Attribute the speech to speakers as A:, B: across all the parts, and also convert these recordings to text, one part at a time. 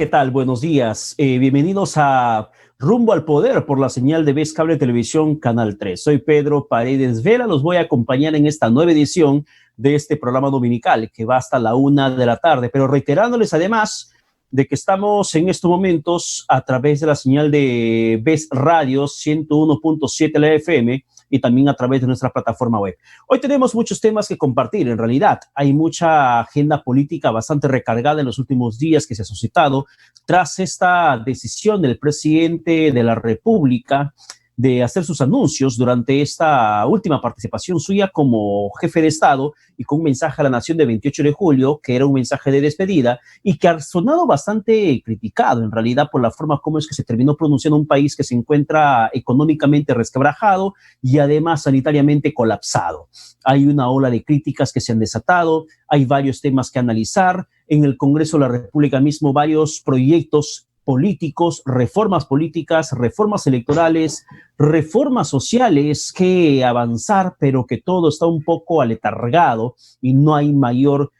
A: ¿Qué tal? Buenos días. Bienvenidos a Rumbo al Poder por la señal de Vez Cable Televisión Canal 3. Soy Pedro Paredes Vera. Los voy a acompañar en esta nueva edición de este programa dominical que va hasta la 1 de la tarde, pero reiterándoles además de que estamos en estos momentos a través de la señal de Vez Radio 101.7 la FM y también a través de nuestra plataforma web. Hoy tenemos muchos temas que compartir. En realidad, hay mucha agenda política bastante recargada en los últimos días que se ha suscitado tras esta decisión del presidente de la República de hacer sus anuncios durante esta última participación suya como jefe de Estado y con un mensaje a la nación de 28 de julio, que era un mensaje de despedida y que ha sonado bastante criticado en realidad por la forma como es que se terminó pronunciando un país que se encuentra económicamente resquebrajado y además sanitariamente colapsado. Hay una ola de críticas que se han desatado, hay varios temas que analizar. En el Congreso de la República mismo varios proyectos políticos, reformas políticas, reformas electorales, reformas sociales que avanzar, pero que todo está un poco aletargado y no hay mayor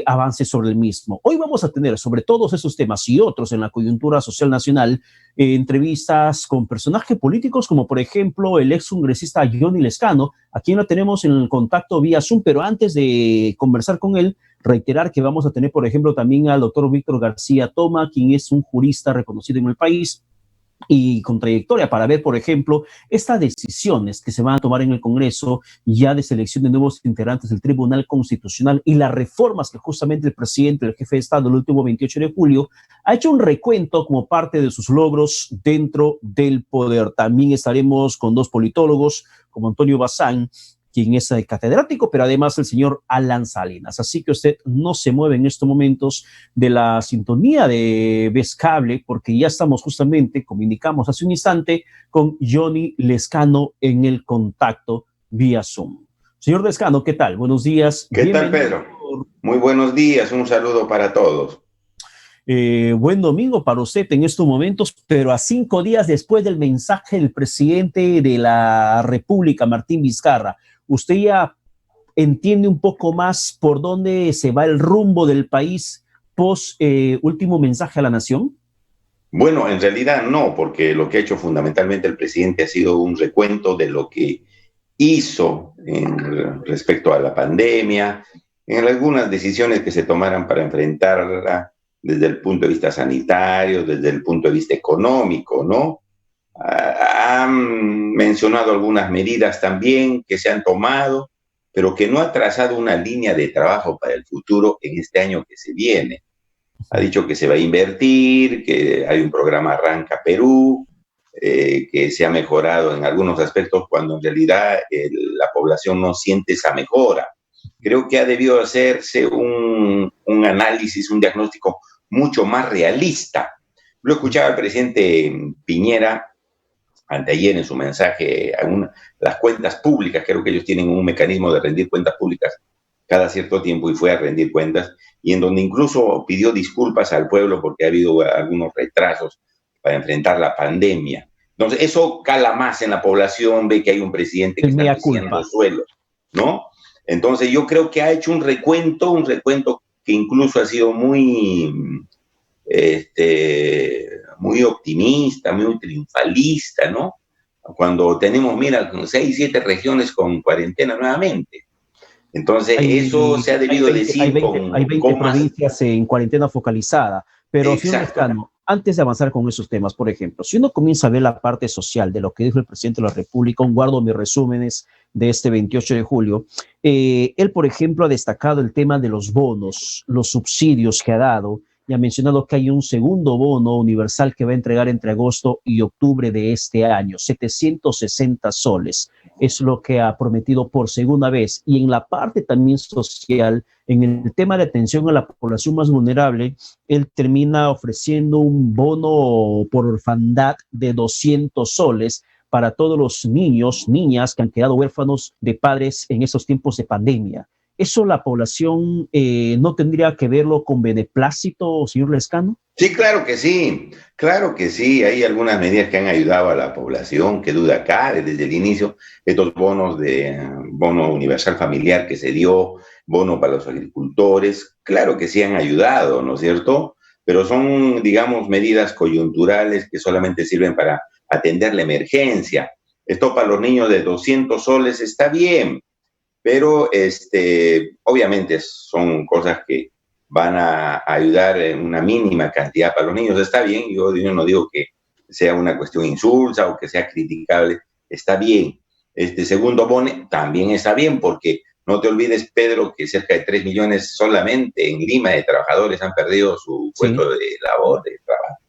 A: avance sobre el mismo. Hoy vamos a tener sobre todos esos temas y otros en la coyuntura social nacional entrevistas con personajes políticos como por ejemplo el ex congresista Johnny Lescano, a quien lo tenemos en el contacto vía Zoom, pero antes de conversar con él, reiterar que vamos a tener, por ejemplo, también al doctor Víctor García Toma, quien es un jurista reconocido en el país y con trayectoria para ver, por ejemplo, estas decisiones que se van a tomar en el Congreso ya de selección de nuevos integrantes del Tribunal Constitucional y las reformas que justamente el presidente, el jefe de Estado, el último 28 de julio, ha hecho un recuento como parte de sus logros dentro del poder. También estaremos con dos politólogos, como Antonio Bazán, quien es catedrático, pero además el señor Alan Salinas. Así que usted no se mueve en estos momentos de la sintonía de Vez Cable, porque ya estamos justamente, como indicamos hace un instante, con Johnny Lescano en el contacto vía Zoom. Señor Lescano, ¿qué tal? Buenos días.
B: ¿Qué tal, Pedro? Muy buenos días, un saludo para todos.
A: Buen domingo para usted en estos momentos, pero a 5 días después del mensaje del presidente de la República, Martín Vizcarra, ¿usted ya entiende un poco más por dónde se va el rumbo del país post último mensaje a la nación?
B: Bueno, en realidad no, porque lo que ha hecho fundamentalmente el presidente ha sido un recuento de lo que hizo respecto a la pandemia, en algunas decisiones que se tomaran para enfrentarla desde el punto de vista sanitario, desde el punto de vista económico, ¿no? Han mencionado algunas medidas también que se han tomado, pero que no ha trazado una línea de trabajo para el futuro en este año que se viene. Ha dicho que se va a invertir, que hay un programa Arranca Perú, que se ha mejorado en algunos aspectos cuando en realidad la población no siente esa mejora. Creo que ha debido hacerse un análisis, un diagnóstico mucho más realista. Lo escuchaba el presidente Piñera anteayer en su mensaje a las cuentas públicas. Creo que ellos tienen un mecanismo de rendir cuentas públicas cada cierto tiempo y fue a rendir cuentas, y en donde incluso pidió disculpas al pueblo porque ha habido algunos retrasos para enfrentar la pandemia. Entonces, eso cala más en la población, ve que hay un presidente que está haciendo suelos, ¿no? Entonces, yo creo que ha hecho un recuento que incluso ha sido muy optimista, muy triunfalista, ¿no? Cuando tenemos, mira, 6, 7 regiones con cuarentena nuevamente. Entonces, eso se ha debido decir
A: hay 20 provincias en cuarentena focalizada. Pero, señor Lescano, antes de avanzar con esos temas, por ejemplo, si uno comienza a ver la parte social de lo que dijo el presidente de la República, guardo mis resúmenes de este 28 de julio, él, por ejemplo, ha destacado el tema de los bonos, los subsidios que ha dado, y ha mencionado que hay un segundo bono universal que va a entregar entre agosto y octubre de este año, 760 soles. Es lo que ha prometido por segunda vez. Y en la parte también social, en el tema de atención a la población más vulnerable, él termina ofreciendo un bono por orfandad de 200 soles para todos los niños, niñas que han quedado huérfanos de padres en esos tiempos de pandemia. ¿Eso la población no tendría que verlo con beneplácito, señor Lescano?
B: Sí, claro que sí, claro que sí. Hay algunas medidas que han ayudado a la población, que duda cabe desde el inicio. Estos bonos bono universal familiar que se dio, bono para los agricultores, claro que sí han ayudado, ¿no es cierto? pero son, digamos, medidas coyunturales que solamente sirven para atender la emergencia. Esto para los niños de 200 soles está bien, pero obviamente son cosas que van a ayudar en una mínima cantidad para los niños. Está bien, yo no digo que sea una cuestión insulsa o que sea criticable, está bien. Este segundo bono también está bien, porque no te olvides, Pedro, que cerca de 3 millones solamente en Lima de trabajadores han perdido su puesto de labor, de trabajo,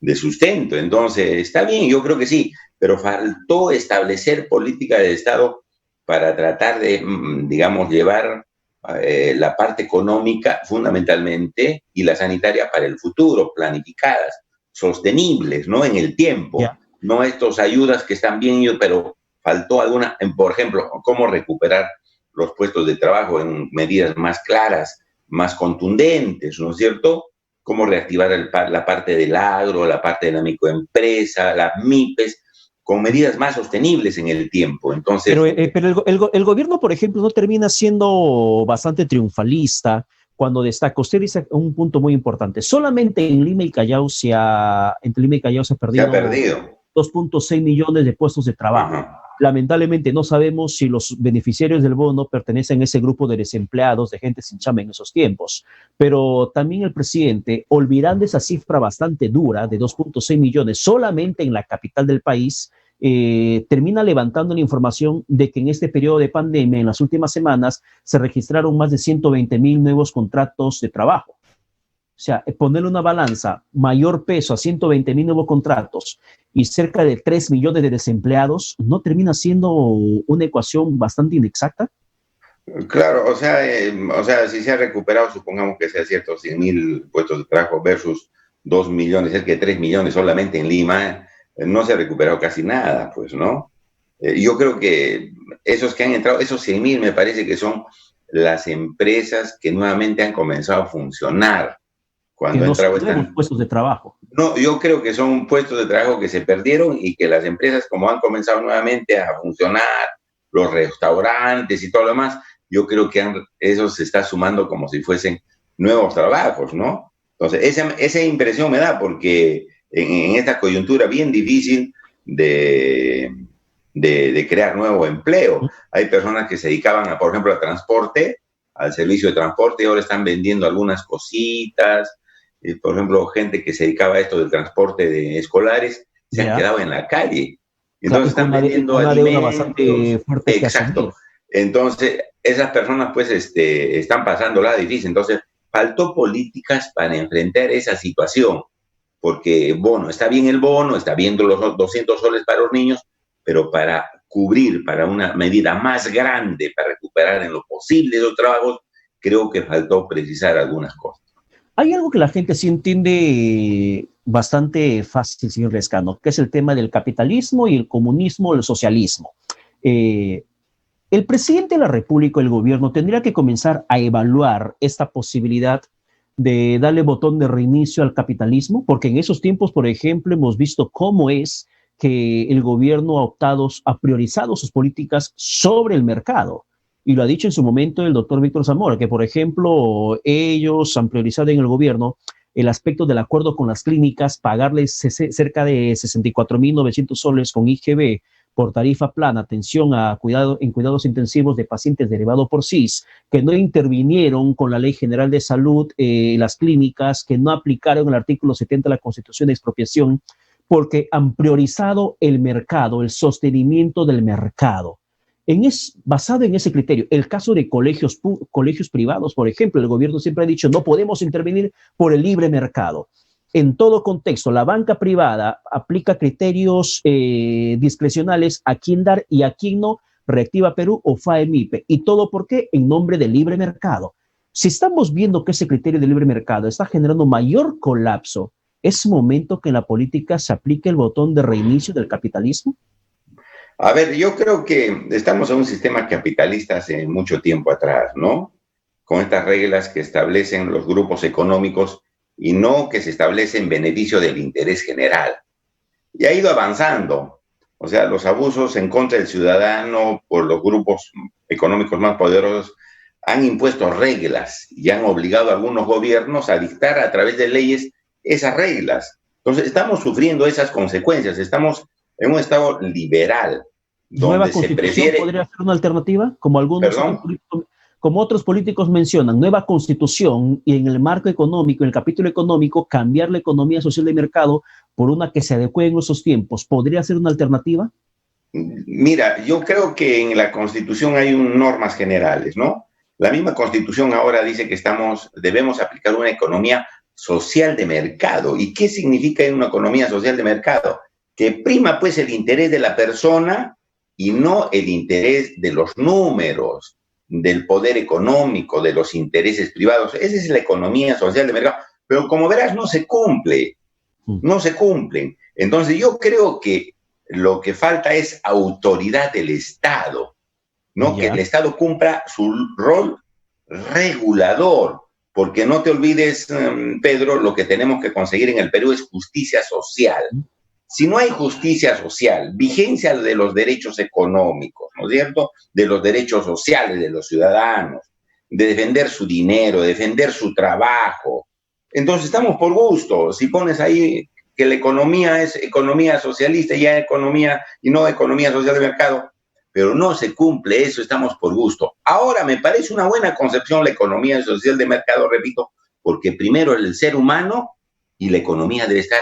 B: de sustento. Entonces, está bien, yo creo que sí, pero faltó establecer política de Estado para tratar de, digamos, llevar la parte económica fundamentalmente y la sanitaria para el futuro, planificadas, sostenibles, ¿no? En el tiempo, no estas ayudas que están bien, pero faltó alguna, por ejemplo, cómo recuperar los puestos de trabajo en medidas más claras, más contundentes, ¿no es cierto? Cómo reactivar la parte del agro, la parte de la microempresa, las MIPES, con medidas más sostenibles en el tiempo. Entonces,
A: pero el gobierno, por ejemplo, no termina siendo bastante triunfalista cuando destaca. Usted dice un punto muy importante. Solamente en Lima y Callao se ha perdido 2.6 millones de puestos de trabajo.
B: Ajá.
A: Lamentablemente no sabemos si los beneficiarios del bono pertenecen a ese grupo de desempleados, de gente sin chamba en esos tiempos. Pero también el presidente, olvidando esa cifra bastante dura de 2.6 millones solamente en la capital del país, termina levantando la información de que en este periodo de pandemia, en las últimas semanas, se registraron más de 120,000 nuevos contratos de trabajo. O sea, ponerle una balanza, mayor peso a 120,000 nuevos contratos y cerca de 3 millones de desempleados, ¿no termina siendo una ecuación bastante inexacta?
B: Claro, o sea, si se ha recuperado, supongamos que sea cierto, 100,000 puestos de trabajo versus 2 millones, cerca de 3 millones solamente en Lima, no se ha recuperado casi nada, pues, ¿no? Yo creo que esos que han entrado, esos 100,000 me parece que son las empresas que nuevamente han comenzado a funcionar. Cuando
A: no son nuevos puestos de trabajo.
B: No, yo creo que son puestos de trabajo que se perdieron y que las empresas, como han comenzado nuevamente a funcionar, los restaurantes y todo lo demás, yo creo que eso se está sumando como si fuesen nuevos trabajos, ¿no? Entonces, esa impresión me da porque en esta coyuntura bien difícil de crear nuevo empleo, hay personas que se dedicaban, por ejemplo, al transporte, al servicio de transporte, y ahora están vendiendo algunas cositas. Por ejemplo, gente que se dedicaba a esto del transporte de escolares, se han quedado en la calle. Entonces
A: claro,
B: están vendiendo alimentos. Bastante fuerte. Exacto. Entonces, esas personas pues están pasándola difícil. Entonces, faltó políticas para enfrentar esa situación. Porque, bueno, está bien el bono, está bien los 200 soles para los niños, pero para cubrir, para una medida más grande, para recuperar en lo posible los trabajos, creo que faltó precisar algunas cosas.
A: Hay algo que la gente sí entiende bastante fácil, señor Lescano, que es el tema del capitalismo y el comunismo, el socialismo. El presidente de la República, el gobierno, tendría que comenzar a evaluar esta posibilidad de darle botón de reinicio al capitalismo, porque en esos tiempos, por ejemplo, hemos visto cómo es que el gobierno ha priorizado sus políticas sobre el mercado. Y lo ha dicho en su momento el doctor Víctor Zamora, que por ejemplo ellos han priorizado en el gobierno el aspecto del acuerdo con las clínicas, pagarles cerca de 64,900 soles con IGB por tarifa plana, atención en cuidados intensivos de pacientes derivados por CIS, que no intervinieron con la Ley General de Salud, las clínicas, que no aplicaron el artículo 70 de la Constitución de expropiación, porque han priorizado el mercado, el sostenimiento del mercado. Basado en ese criterio, el caso de colegios privados, por ejemplo, el gobierno siempre ha dicho no podemos intervenir por el libre mercado. En todo contexto, la banca privada aplica criterios discrecionales a quién dar y a quién no, Reactiva Perú o FAEMIPE. ¿Y todo por qué? En nombre del libre mercado. Si estamos viendo que ese criterio de libre mercado está generando mayor colapso, ¿es momento que en la política se aplique el botón de reinicio del capitalismo?
B: A ver, yo creo que estamos en un sistema capitalista hace mucho tiempo atrás, ¿no? Con estas reglas que establecen los grupos económicos y no que se establece en beneficio del interés general. Y ha ido avanzando. O sea, los abusos en contra del ciudadano por los grupos económicos más poderosos han impuesto reglas y han obligado a algunos gobiernos a dictar a través de leyes esas reglas. Entonces, estamos sufriendo esas consecuencias. Estamos en un Estado liberal,
A: ¿Nueva
B: donde se
A: constitución
B: prefiere,
A: podría ser una alternativa? Como algunos otros
B: perdón,
A: políticos, como otros políticos mencionan, nueva constitución y en el marco económico, en el capítulo económico, cambiar la economía social de mercado por una que se adecue en esos tiempos. ¿Podría ser una alternativa?
B: mira, yo creo que en la Constitución hay normas generales, ¿no? La misma Constitución ahora dice que debemos aplicar una economía social de mercado. ¿Y qué significa una economía social de mercado? Que prima pues el interés de la persona y no el interés de los números, del poder económico, de los intereses privados. Esa es la economía social de mercado. Pero como verás, no se cumple, no se cumplen. Entonces yo creo que lo que falta es autoridad del Estado, ¿no? Que el
A: Ya.
B: Estado cumpla su rol regulador, porque no te olvides, Pedro, lo que tenemos que conseguir en el Perú es justicia social. Si no hay justicia social, vigencia de los derechos económicos, ¿no es cierto? De los derechos sociales de los ciudadanos, de defender su dinero, de defender su trabajo. Entonces estamos por gusto. Si pones ahí que la economía es economía socialista y ya economía y no economía social de mercado, pero no se cumple eso, estamos por gusto. Ahora me parece una buena concepción la economía social de mercado, repito, porque primero el ser humano y la economía debe estar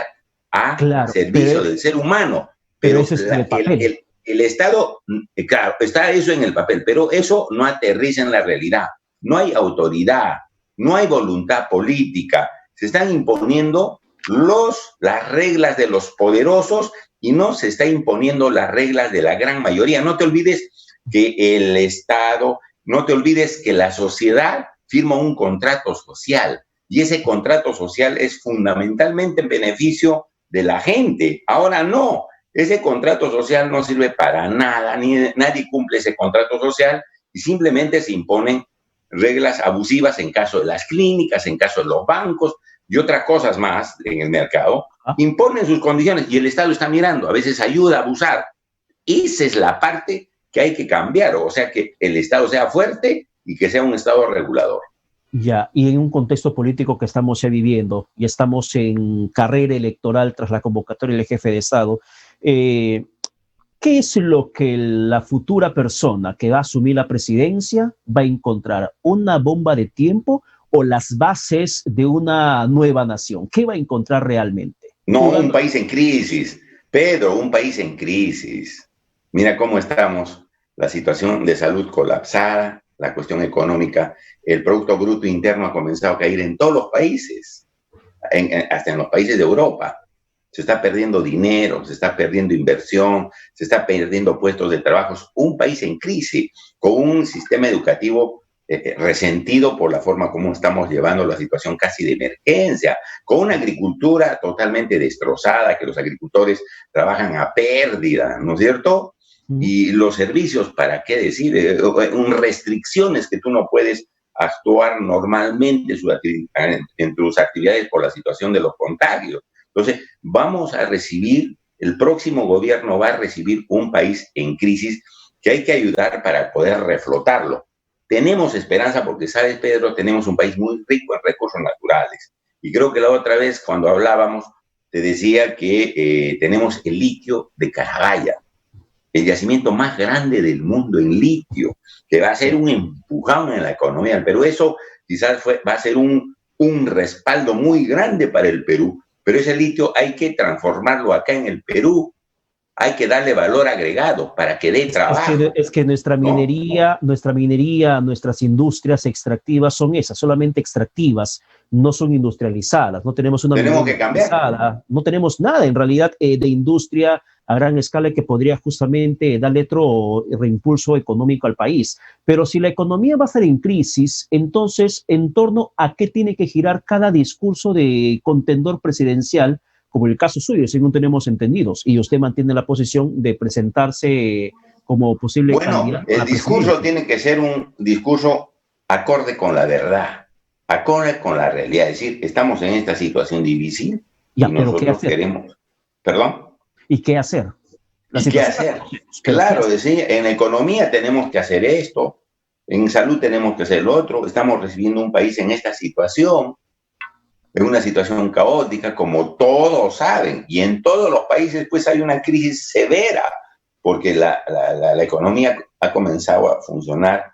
B: a
A: Claro,
B: servicio del ser humano,
A: pero
B: pero
A: eso es en el papel.
B: el Estado, claro, está eso en el papel, pero eso no aterriza en la realidad. No hay autoridad, no hay voluntad política, se están imponiendo las reglas de los poderosos y no se está imponiendo las reglas de la gran mayoría. No te olvides que el Estado, no te olvides que la sociedad firma un contrato social y ese contrato social es fundamentalmente en beneficio de la gente. Ahora no, ese contrato social no sirve para nada, nadie cumple ese contrato social y simplemente se imponen reglas abusivas en caso de las clínicas, en caso de los bancos y otras cosas más en el mercado,
A: ¿Ah?
B: imponen sus condiciones y el Estado está mirando, a veces ayuda a abusar. Esa es la parte que hay que cambiar, o sea, que el Estado sea fuerte y que sea un Estado regulador.
A: Ya, y en un contexto político que estamos ya viviendo y estamos en carrera electoral tras la convocatoria del jefe de Estado, eh, ¿qué es lo que la futura persona que va a asumir la presidencia va a encontrar? ¿Una bomba de tiempo o las bases de una nueva nación? ¿Qué va a encontrar realmente?
B: No, un país en crisis, Pedro, un país en crisis. Mira cómo estamos, la situación de salud colapsada, la cuestión económica, el Producto Bruto Interno ha comenzado a caer en todos los países, hasta en los países de Europa. Se está perdiendo dinero, se está perdiendo inversión, se está perdiendo puestos de trabajo. Un país en crisis, con un sistema educativo resentido por la forma como estamos llevando la situación casi de emergencia, con una agricultura totalmente destrozada, que los agricultores trabajan a pérdida, ¿no es cierto? Y los servicios, ¿para qué decir? Restricciones que tú no puedes actuar normalmente en tus actividades por la situación de los contagios. Entonces, vamos a recibir, el próximo gobierno va a recibir un país en crisis que hay que ayudar para poder reflotarlo. Tenemos esperanza porque, sabes, Pedro, tenemos un país muy rico en recursos naturales. Y creo que la otra vez, cuando hablábamos, te decía que tenemos el litio de Carabaya, el yacimiento más grande del mundo en litio, que va a ser un empujón en la economía del Perú. Eso quizás va a ser un respaldo muy grande para el Perú, pero ese litio hay que transformarlo acá en el Perú, hay que darle valor agregado para que dé trabajo,
A: es que
B: ¿no?
A: nuestra minería, nuestras industrias extractivas son esas, solamente extractivas, no son industrializadas, no tenemos una minería
B: Tenemos que cambiar.
A: industrializada, no tenemos nada en realidad de industria a gran escala que podría justamente darle otro reimpulso económico al país. Pero si la economía va a estar en crisis, entonces, ¿en torno a qué tiene que girar cada discurso de contendor presidencial? Como el caso suyo, según tenemos entendidos, y usted mantiene la posición de presentarse como posible
B: Bueno,
A: candidato a
B: el
A: la
B: discurso
A: presidencia.
B: tiene que ser un discurso acorde con la verdad, acorde con la realidad. Es decir, estamos en esta situación difícil y
A: Ya, pero ¿qué
B: nosotros
A: hacer?
B: queremos, perdón,
A: ¿Y qué hacer? La
B: ¿y qué
A: situación la
B: hacer?
A: conocemos, pero ¿qué
B: Claro,
A: hacer?
B: decir, en economía tenemos que hacer esto, en salud tenemos que hacer lo otro, estamos recibiendo un país en esta situación. en una situación caótica, como todos saben, y en todos los países pues hay una crisis severa, porque la economía ha comenzado a funcionar,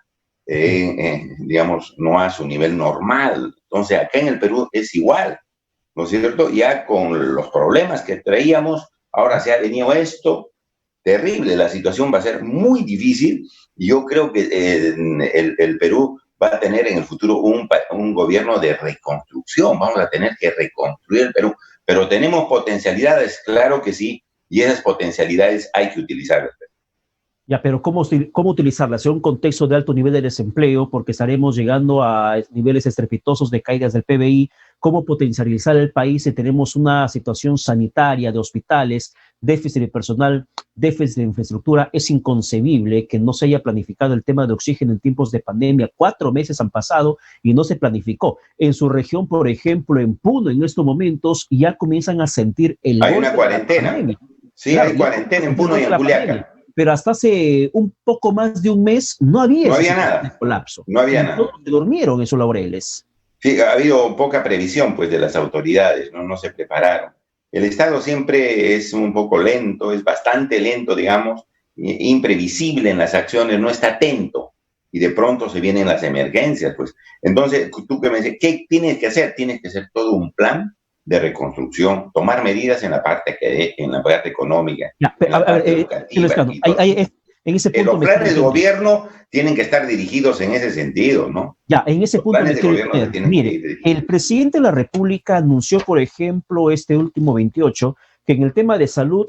B: digamos, no a su nivel normal. Entonces, acá en el Perú es igual, ¿no es cierto? Ya con los problemas que traíamos, ahora se ha venido esto, terrible, la situación va a ser muy difícil y yo creo que el Perú va a tener en el futuro un gobierno de reconstrucción, vamos a tener que reconstruir el Perú, pero tenemos potencialidades, claro que sí, y esas potencialidades hay que utilizarlas.
A: Ya, pero ¿cómo utilizarlas en un contexto de alto nivel de desempleo? Porque estaremos llegando a niveles estrepitosos de caídas del PBI. ¿Cómo potencializar el país si tenemos una situación sanitaria de hospitales, déficit de personal, déficit de infraestructura? Es inconcebible que no se haya planificado el tema de oxígeno en tiempos de pandemia. 4 meses han pasado y no se planificó. En su región, por ejemplo, en Puno, en estos momentos, ya comienzan a sentir el
B: Hay
A: golpe
B: una
A: de la
B: cuarentena,
A: pandemia.
B: sí,
A: Claro,
B: hay
A: ya
B: cuarentena en
A: el
B: Puno y
A: golpe de
B: en
A: la pandemia,
B: Juliaca.
A: pero hasta hace un poco más de un mes no había
B: No
A: esa
B: había
A: situación de
B: nada,
A: colapso
B: no había
A: y todos
B: nada.
A: se durmieron en sus laureles.
B: Sí, ha habido poca previsión pues de las autoridades, ¿no? No se prepararon. El Estado siempre es un poco lento, es bastante lento, digamos, imprevisible en las acciones, no está atento y de pronto se vienen las emergencias, pues. Entonces, tú que me dices, ¿qué tienes que hacer? Tienes que hacer todo un plan de reconstrucción, tomar medidas en la parte económica,
A: Ya,
B: en la
A: a ver,
B: parte educativa
A: Lescano,
B: y todo.
A: en ese punto
B: Los
A: me quiero
B: planes de
A: detener.
B: gobierno tienen que estar dirigidos en ese sentido, ¿no?
A: Ya, en ese
B: Los
A: punto
B: planes
A: me
B: de
A: quiero
B: gobierno se
A: detener.
B: tienen que
A: Mire,
B: ir dirigidos.
A: el presidente de la República anunció, por ejemplo, este último 28, que en el tema de salud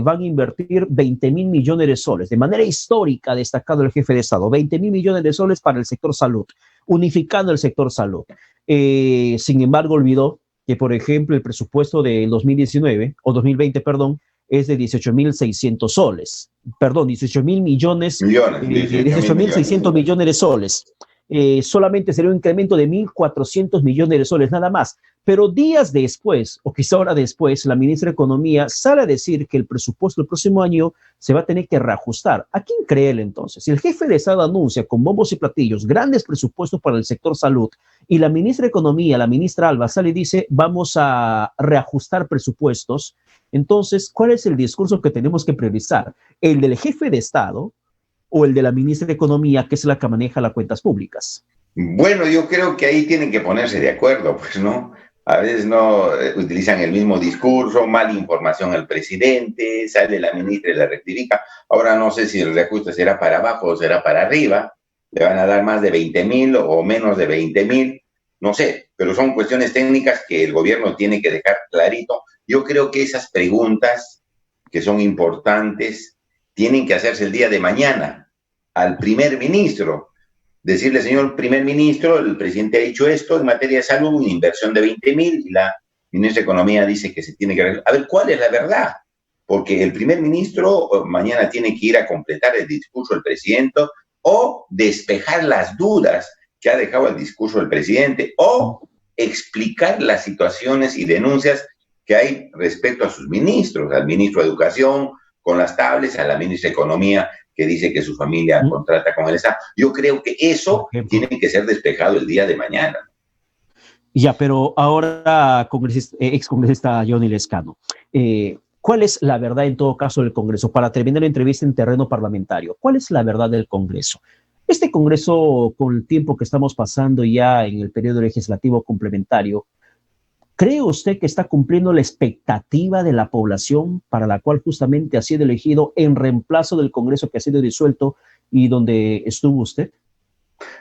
A: van a invertir 20 mil millones de soles. De manera histórica, ha destacado el jefe de Estado, 20 mil millones de soles para el sector salud, unificando el sector salud. Sin embargo, olvidó que, por ejemplo, el presupuesto de 2019, o 2020, perdón, es de 18.600 soles. Perdón, 18 mil millones,
B: Millones, 18 mil
A: 18.600
B: millones.
A: millones de soles. Solamente sería un incremento de 1.400 millones de soles, nada más. Pero días después, o quizá hora después, la ministra de Economía sale a decir que el presupuesto del próximo año se va a tener que reajustar. ¿A quién cree él entonces? Si el jefe de Estado anuncia con bombos y platillos grandes presupuestos para el sector salud y la ministra de Economía, la ministra Alba, sale y dice vamos a reajustar presupuestos, entonces, ¿cuál es el discurso que tenemos que priorizar? ¿El del jefe de Estado o el de la ministra de Economía, que es la que maneja las cuentas públicas?
B: Bueno, yo creo que ahí tienen que ponerse de acuerdo, pues, ¿no? A veces no utilizan el mismo discurso, mala información al presidente, sale la ministra y la rectifica. Ahora no sé si el reajuste será para abajo o será para arriba, le van a dar más de 20.000 o menos de 20.000, no sé, pero son cuestiones técnicas que el gobierno tiene que dejar clarito. Yo creo que esas preguntas que son importantes tienen que hacerse el día de mañana al primer ministro, decirle, señor primer ministro, el presidente ha dicho esto en materia de salud, una inversión de 20.000 y la ministra de Economía dice que se tiene que arreglar. A ver, ¿cuál es la verdad? Porque el primer ministro mañana tiene que ir a completar el discurso del presidente o despejar las dudas que ha dejado el discurso del presidente o explicar las situaciones y denuncias que hay respecto a sus ministros, al ministro de Educación con las tablets, a la ministra de Economía que dice que su familia contrata con el Estado. Yo creo que eso tiene que ser despejado el día de mañana.
A: Ya, pero ahora, excongresista Johnny Lescano, ¿cuál es la verdad en todo caso del Congreso? Para terminar la entrevista en terreno parlamentario, ¿cuál es la verdad del Congreso? Este Congreso, con el tiempo que estamos pasando ya en el periodo legislativo complementario, ¿cree usted que está cumpliendo la expectativa de la población para la cual justamente ha sido elegido en reemplazo del Congreso que ha sido disuelto y donde estuvo usted?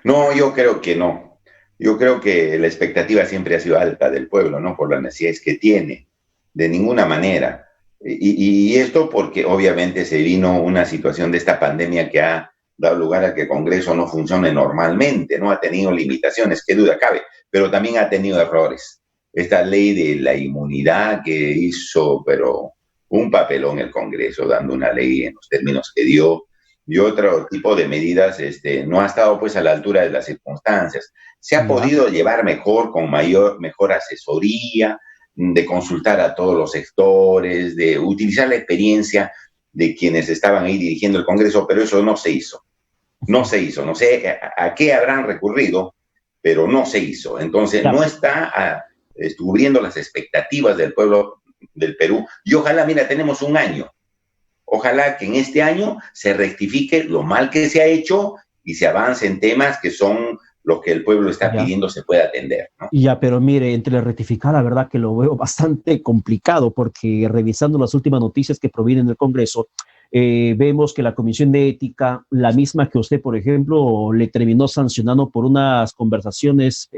B: No, yo creo que no. Yo creo que la expectativa siempre ha sido alta del pueblo, ¿no? Por las necesidades que tiene, de ninguna manera. Y esto porque obviamente se vino una situación de esta pandemia que ha dado lugar a que el Congreso no funcione normalmente, ¿no? Ha tenido limitaciones, qué duda cabe, pero también ha tenido errores. Esta ley de la inmunidad que hizo, pero un papelón el Congreso, dando una ley en los términos que dio, y otro tipo de medidas no ha estado pues a la altura de las circunstancias. Se ha podido llevar mejor, con mejor asesoría, de consultar a todos los sectores, de utilizar la experiencia de quienes estaban ahí dirigiendo el Congreso, pero eso no se hizo. No se hizo. No sé a qué habrán recurrido, pero no se hizo. Entonces, no está cubriendo las expectativas del pueblo del Perú. Y ojalá, mira, tenemos un año. Ojalá que en este año se rectifique lo mal que se ha hecho y se avance en temas que son lo que el pueblo está pidiendo se pueda atender, ¿no?
A: Ya, pero mire, entre rectificar, la verdad que lo veo bastante complicado, porque revisando las últimas noticias que provienen del Congreso, vemos que la Comisión de Ética, la misma que usted, por ejemplo, le terminó sancionando por unas conversaciones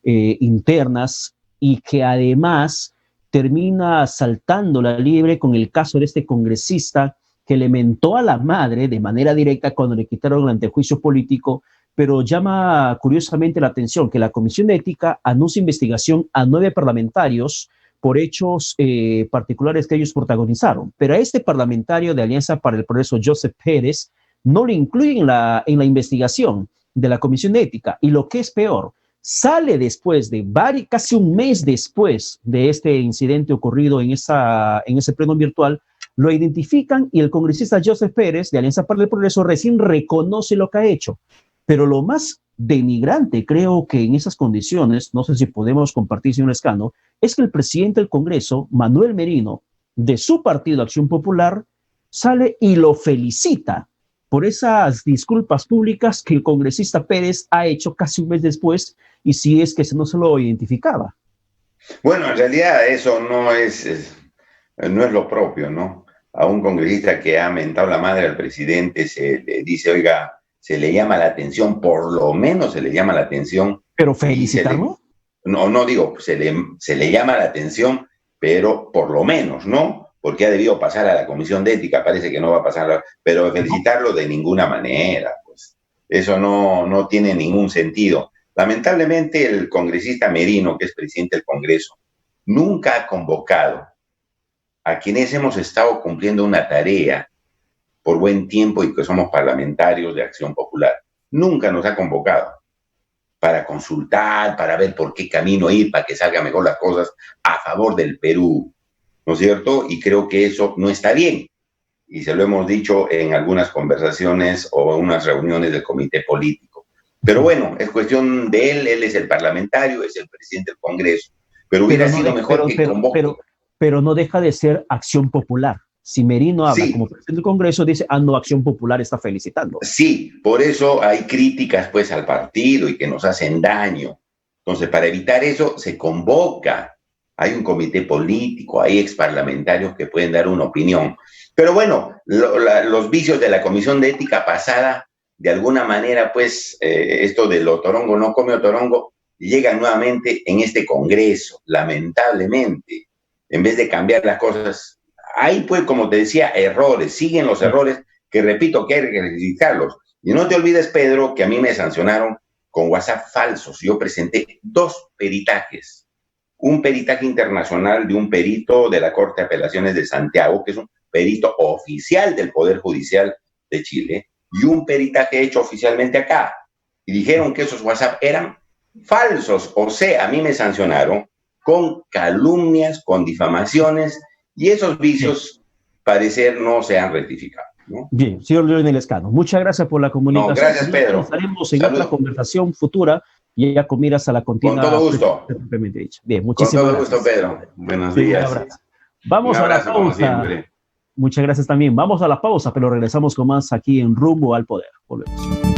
A: internas, y que además termina saltando la liebre con el caso de este congresista que le mentó a la madre de manera directa cuando le quitaron el antejuicio político. Pero llama curiosamente la atención que la Comisión de Ética anuncia investigación a 9 parlamentarios por hechos particulares que ellos protagonizaron. Pero a este parlamentario de Alianza para el Progreso, Joseph Pérez, no le incluyen en la investigación de la Comisión de Ética. Y lo que es peor, sale después de casi un mes después de este incidente ocurrido en ese pleno virtual, lo identifican y el congresista Joseph Pérez de Alianza para el Progreso recién reconoce lo que ha hecho. Pero lo más denigrante, creo que en esas condiciones, no sé si podemos compartir, señor Lescano, es que el presidente del Congreso, Manuel Merino, de su partido Acción Popular, sale y lo felicita por esas disculpas públicas que el congresista Pérez ha hecho casi un mes después, y si es que no se lo identificaba.
B: Bueno, en realidad eso no es lo propio, ¿no? A un congresista que ha mentado la madre al presidente se le dice, oiga, se le llama la atención, por lo menos se le llama la atención.
A: Pero felicitarlo.
B: No digo, se le llama la atención, pero por lo menos, ¿no? Porque ha debido pasar a la Comisión de Ética, parece que no va a pasar, pero felicitarlo de ninguna manera, pues. Eso no tiene ningún sentido. Lamentablemente el congresista Merino, que es presidente del Congreso, nunca ha convocado a quienes hemos estado cumpliendo una tarea por buen tiempo y que somos parlamentarios de Acción Popular. Nunca nos ha convocado para consultar, para ver por qué camino ir, para que salgan mejor las cosas a favor del Perú, ¿no es cierto? Y creo que eso no está bien. Y se lo hemos dicho en algunas conversaciones o en unas reuniones del comité político. Pero bueno, es cuestión de él es el parlamentario, es el presidente del Congreso. Pero hubiera sido mejor que convoque.
A: Pero no deja de ser Acción Popular. Si Merino habla como presidente del Congreso, dice, no, Acción Popular está felicitando.
B: Sí, por eso hay críticas pues al partido y que nos hacen daño. Entonces, para evitar eso, se convoca. Hay un comité político, hay exparlamentarios que pueden dar una opinión. Pero bueno, los vicios de la Comisión de Ética pasada, de alguna manera, pues, esto de lo torongo no come otorongo, llega nuevamente en este Congreso, lamentablemente. En vez de cambiar las cosas, hay, pues, como te decía, errores, siguen los errores, que repito, que hay que criticarlos. Y no te olvides, Pedro, que a mí me sancionaron con WhatsApp falsos. Yo presenté 2 peritajes. Un peritaje internacional de un perito de la Corte de Apelaciones de Santiago, que es un perito oficial del Poder Judicial de Chile, y un peritaje hecho oficialmente acá. Y dijeron que esos WhatsApp eran falsos. O sea, a mí me sancionaron con calumnias, con difamaciones, y esos vicios, parecer, no se han rectificado, ¿no?
A: Bien, señor Leonel Lescano, muchas gracias por la comunicación.
B: No, gracias, Pedro.
A: Estaremos en otra conversación futura y ya con miras a la contienda.
B: Con todo gusto.
A: Bien, muchísimas gracias.
B: Con todo gusto, Pedro. Buenos días.
A: Vamos a la pausa. Muchas gracias también. Vamos a la pausa, pero regresamos con más aquí en Rumbo al Poder. Volvemos.